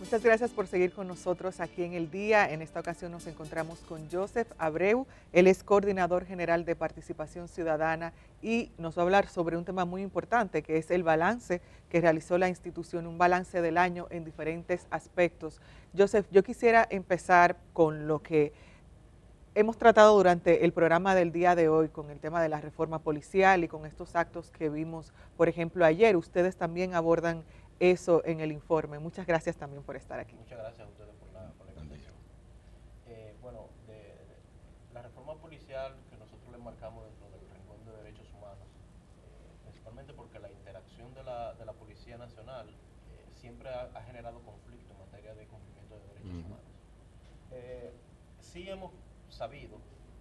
Muchas gracias por seguir con nosotros aquí en El Día. En esta ocasión nos encontramos con Joseph Abreu. Él es coordinador general de Participación Ciudadana y nos va a hablar sobre un tema muy importante, que es el balance que realizó la institución, un balance del año en diferentes aspectos. Joseph, yo quisiera empezar con lo que hemos tratado durante el programa del día de hoy, con el tema de la reforma policial y con estos actos que vimos, por ejemplo, ayer. Ustedes también abordan eso en el informe. Muchas gracias también por estar aquí. Muchas gracias a ustedes por la invitación. Bueno, la reforma policial que nosotros le marcamos dentro del Rincón de Derechos Humanos, principalmente porque la interacción de la Policía Nacional siempre ha generado conflicto en materia de cumplimiento de derechos humanos. Sí hemos sabido,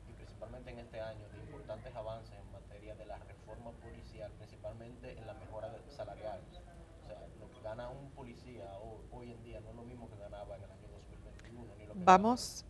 y principalmente en este año, de importantes avances en materia de la reforma policial, principalmente en la mejora salarial. O sea, lo que gana un policía hoy en día no es lo mismo que ganaba en el año 2021. Ni lo que Vamos,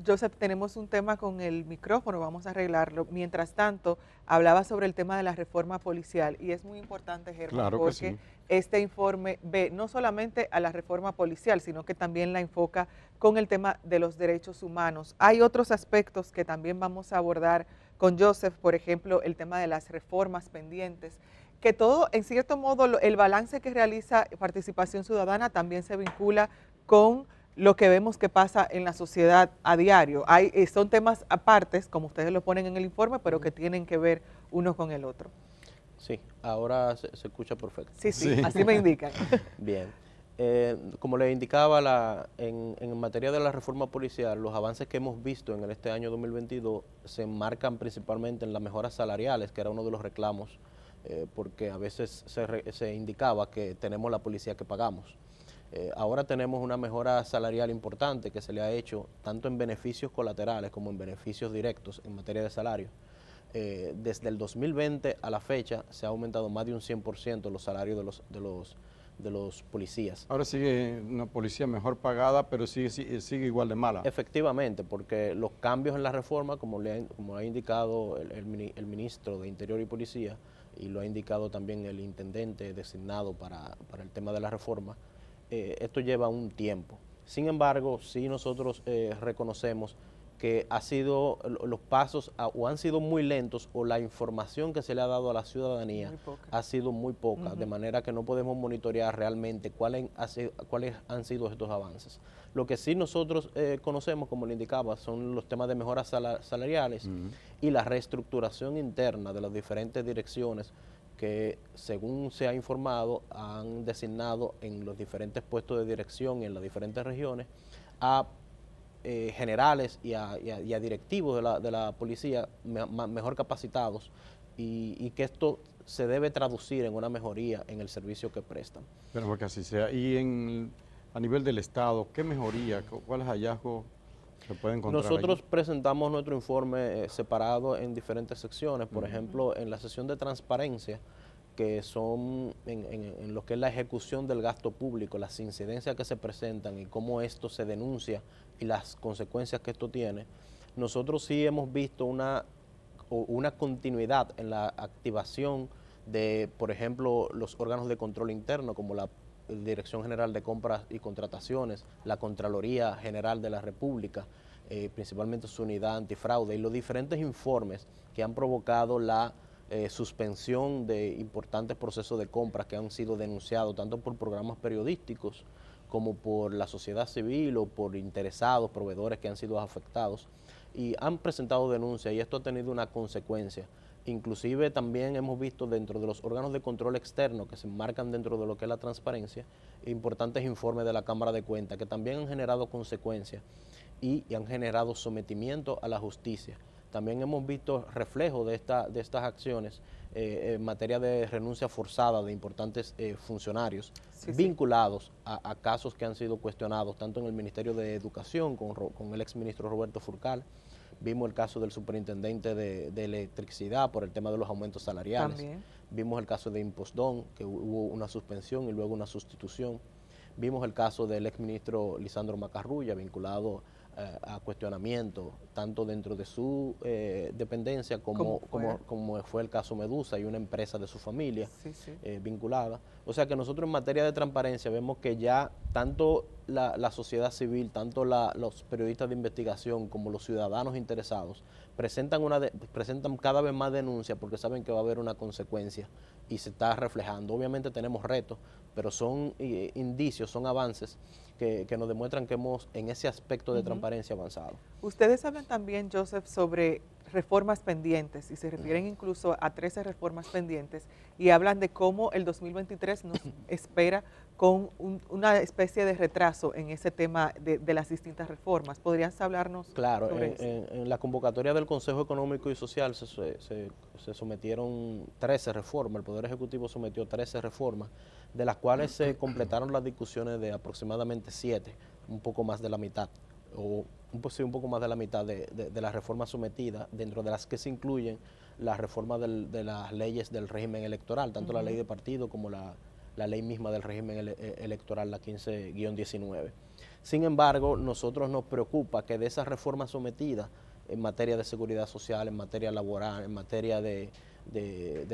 Joseph, tenemos un tema con el micrófono, vamos a arreglarlo. Mientras tanto, hablaba sobre el tema de la reforma policial y es muy importante, Germán, Claro que porque sí. este informe ve no solamente a la reforma policial, sino que también la enfoca con el tema de los derechos humanos. Hay otros aspectos que también vamos a abordar con Joseph, por ejemplo, el tema de las reformas pendientes, que todo, en cierto modo, el balance que realiza Participación Ciudadana también se vincula con lo que vemos que pasa en la sociedad a diario. Son temas apartes, como ustedes lo ponen en el informe, pero que tienen que ver uno con el otro. Sí, ahora se escucha perfecto. Sí, Sí. así me indican. Bien. Como le indicaba, en materia de la reforma policial, los avances que hemos visto en este año 2022 se enmarcan principalmente en las mejoras salariales, que era uno de los reclamos, porque a veces se indicaba que tenemos la policía que pagamos. Ahora tenemos una mejora salarial importante que se le ha hecho tanto en beneficios colaterales como en beneficios directos en materia de salario. Desde el 2020 a la fecha se ha aumentado más de un 100% los salarios de los policías. Ahora sigue una policía mejor pagada, pero sigue igual de mala. Efectivamente, porque los cambios en la reforma, como ha indicado el ministro de Interior y Policía, y lo ha indicado también el intendente designado para el tema de la reforma, esto lleva un tiempo. Sin embargo, sí nosotros reconocemos que los pasos o han sido muy lentos o la información que se le ha dado a la ciudadanía ha sido muy poca, de manera que no podemos monitorear realmente cuáles han sido estos avances. Lo que sí nosotros conocemos, como le indicaba, son los temas de mejoras salariales y la reestructuración interna de las diferentes direcciones que, según se ha informado, han designado en los diferentes puestos de dirección y en las diferentes regiones a generales y a directivos de la policía mejor capacitados y que esto se debe traducir en una mejoría en el servicio que prestan. Pero que así sea. Y a nivel del Estado, ¿qué mejoría? ¿Cuáles hallazgos se pueden encontrar Nosotros allí? presentamos nuestro informe separado en diferentes secciones. Por ejemplo, en la sección de transparencia, que son en lo que es la ejecución del gasto público, las incidencias que se presentan y cómo esto se denuncia y las consecuencias que esto tiene, nosotros sí hemos visto una continuidad en la activación de, por ejemplo, los órganos de control interno, como la Dirección General de Compras y Contrataciones, la Contraloría General de la República, principalmente su unidad antifraude, y los diferentes informes que han provocado la suspensión de importantes procesos de compras que han sido denunciados tanto por programas periodísticos como por la sociedad civil o por interesados, proveedores que han sido afectados y han presentado denuncias, y esto ha tenido una consecuencia. Inclusive también hemos visto dentro de los órganos de control externo que se enmarcan dentro de lo que es la transparencia, importantes informes de la Cámara de Cuentas que también han generado consecuencias y han generado sometimiento a la justicia. También hemos visto reflejo de estas acciones en materia de renuncia forzada de importantes funcionarios vinculados a casos que han sido cuestionados tanto en el Ministerio de Educación con el exministro Roberto Furcal. Vimos el caso del superintendente de electricidad por el tema de los aumentos salariales. También. Vimos el caso de Impostón, que hubo una suspensión y luego una sustitución. Vimos el caso del exministro Lisandro Macarrulla vinculado a cuestionamiento, tanto dentro de su dependencia como fue el caso Medusa y una empresa de su familia vinculada. O sea que nosotros en materia de transparencia vemos que ya tanto la sociedad civil, tanto los periodistas de investigación como los ciudadanos interesados presentan cada vez más denuncias porque saben que va a haber una consecuencia y se está reflejando. Obviamente tenemos retos, pero son indicios, son avances que nos demuestran que hemos en ese aspecto de transparencia avanzado. Ustedes hablan también, Joseph, sobre reformas pendientes y se refieren incluso a 13 reformas pendientes y hablan de cómo el 2023 nos espera con una especie de retraso en ese tema de las distintas reformas. ¿Podrías hablarnos sobre eso? En la convocatoria del Consejo Económico y Social se sometieron 13 reformas, el Poder Ejecutivo sometió 13 reformas, de las cuales se completaron las discusiones de aproximadamente 7, un poco más de la mitad, o un poco más de la mitad de las reformas sometidas, dentro de las que se incluyen las reformas de las leyes del régimen electoral, tanto la ley de partido como la ley misma del régimen electoral, la 15-19. Sin embargo, nosotros nos preocupa que de esas reformas sometidas en materia de seguridad social, en materia laboral, en materia de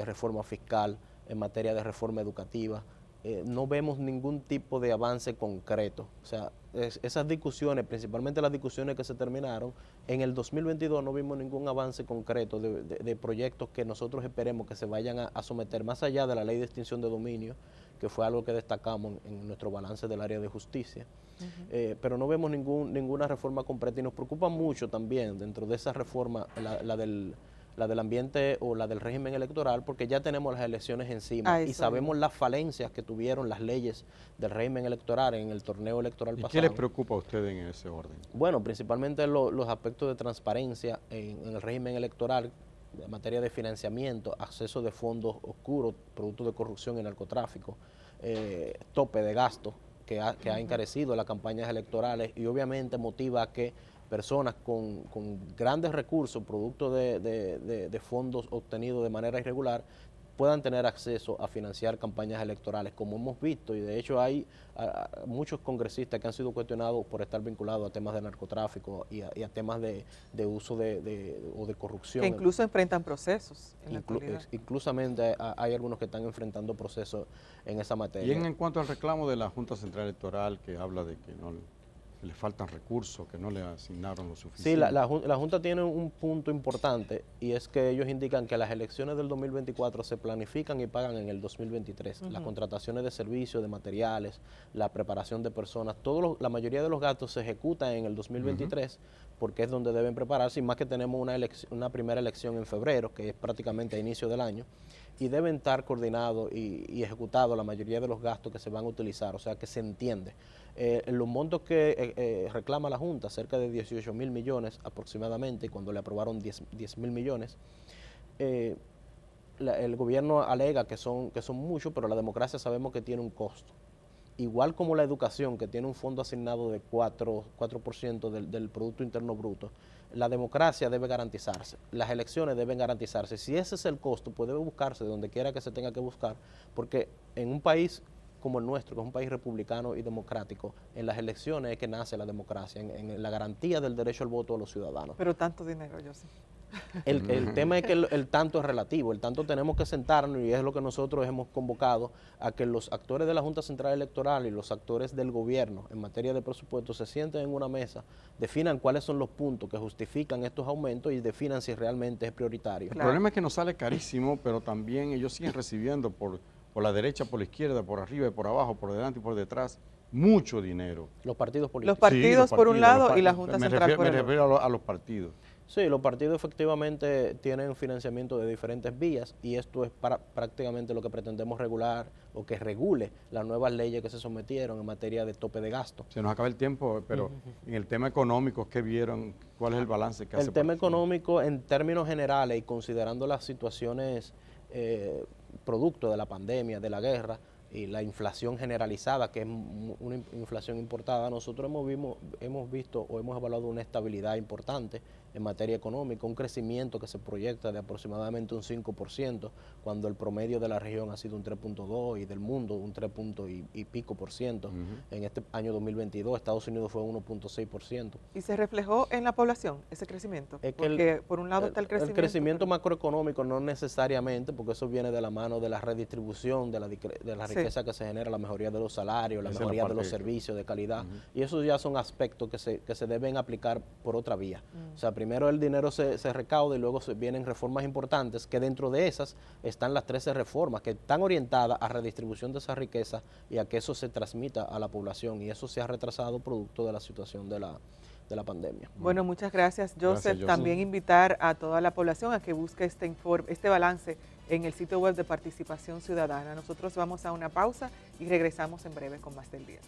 reforma fiscal, en materia de reforma educativa, no vemos ningún tipo de avance concreto. O sea, esas discusiones, principalmente las discusiones que se terminaron, en el 2022 no vimos ningún avance concreto de proyectos que nosotros esperemos que se vayan a someter, más allá de la ley de extinción de dominio, que fue algo que destacamos en nuestro balance del área de justicia. Pero no vemos ninguna reforma completa y nos preocupa mucho también dentro de esa reforma, la del ambiente o la del régimen electoral, porque ya tenemos las elecciones encima y sabemos las falencias que tuvieron las leyes del régimen electoral en el torneo electoral pasado. ¿Y qué les preocupa a ustedes en ese orden? Bueno, principalmente los aspectos de transparencia en el régimen electoral, en materia de financiamiento, acceso de fondos oscuros, producto de corrupción y narcotráfico, tope de gasto que ha encarecido las campañas electorales y obviamente motiva a que personas con grandes recursos, producto de fondos obtenidos de manera irregular, puedan tener acceso a financiar campañas electorales, como hemos visto, y de hecho hay muchos congresistas que han sido cuestionados por estar vinculados a temas de narcotráfico y a temas de uso o de corrupción. Que incluso enfrentan procesos en la actualidad. Inclusamente hay algunos que están enfrentando procesos en esa materia. Y en cuanto al reclamo de la Junta Central Electoral, que habla de que no le faltan recursos, que no le asignaron lo suficiente. Sí, la Junta tiene un punto importante y es que ellos indican que las elecciones del 2024 se planifican y pagan en el 2023. Las contrataciones de servicios, de materiales, la preparación de personas, la mayoría de los gastos se ejecutan en el 2023 porque es donde deben prepararse y más que tenemos una primera elección en febrero, que es prácticamente a inicio del año, y deben estar coordinados y ejecutados la mayoría de los gastos que se van a utilizar, o sea que se entiende. Los montos que reclama la Junta, cerca de 18.000 millones aproximadamente, y cuando le aprobaron 10.000 millones, el gobierno alega que son muchos, pero la democracia sabemos que tiene un costo. Igual como la educación, que tiene un fondo asignado de 4% del Producto Interno Bruto, la democracia debe garantizarse, las elecciones deben garantizarse. Si ese es el costo, pues debe buscarse de donde quiera que se tenga que buscar, porque en un país como el nuestro, que es un país republicano y democrático, en las elecciones es que nace la democracia, en la garantía del derecho al voto a los ciudadanos. Pero tanto dinero, yo sé. El tema es que el tanto es relativo, el tanto tenemos que sentarnos y es lo que nosotros hemos convocado a que los actores de la Junta Central Electoral y los actores del gobierno en materia de presupuesto se sienten en una mesa, definan cuáles son los puntos que justifican estos aumentos y definan si realmente es prioritario. El problema es que nos sale carísimo, pero también ellos siguen recibiendo por la derecha, por la izquierda, por arriba y por abajo, por delante y por detrás, mucho dinero. Los partidos políticos. Los partidos por un lado y la Junta Central por el otro. Me refiero a los partidos. Sí, los partidos efectivamente tienen financiamiento de diferentes vías y esto es prácticamente lo que pretendemos regular o que regule las nuevas leyes que se sometieron en materia de tope de gasto. Se nos acaba el tiempo, pero en el tema económico, ¿qué vieron? ¿Cuál es el balance que hace? El tema económico, en términos generales y considerando las situaciones producto de la pandemia, de la guerra y la inflación generalizada, que es una inflación importada, nosotros hemos visto o hemos evaluado una estabilidad importante en materia económica, un crecimiento que se proyecta de aproximadamente un 5%, cuando el promedio de la región ha sido un 3.2% y del mundo un 3 y pico por ciento. En este año 2022 Estados Unidos fue 1.6%. ¿Y se reflejó en la población ese crecimiento? Es que porque por un lado está el crecimiento. El crecimiento macroeconómico no necesariamente, porque eso viene de la mano de la redistribución de la riqueza que se genera, la mejoría de los salarios, la mejoría de los servicios de calidad, y esos ya son aspectos que se deben aplicar por otra vía. O sea, primero el dinero se recauda y luego vienen reformas importantes, que dentro de esas están las 13 reformas que están orientadas a redistribución de esa riqueza y a que eso se transmita a la población, y eso se ha retrasado producto de la situación de la pandemia. Bueno, muchas gracias, Joseph. Joseph. También invitar a toda la población a que busque este balance en el sitio web de Participación Ciudadana. Nosotros vamos a una pausa y regresamos en breve con más del día.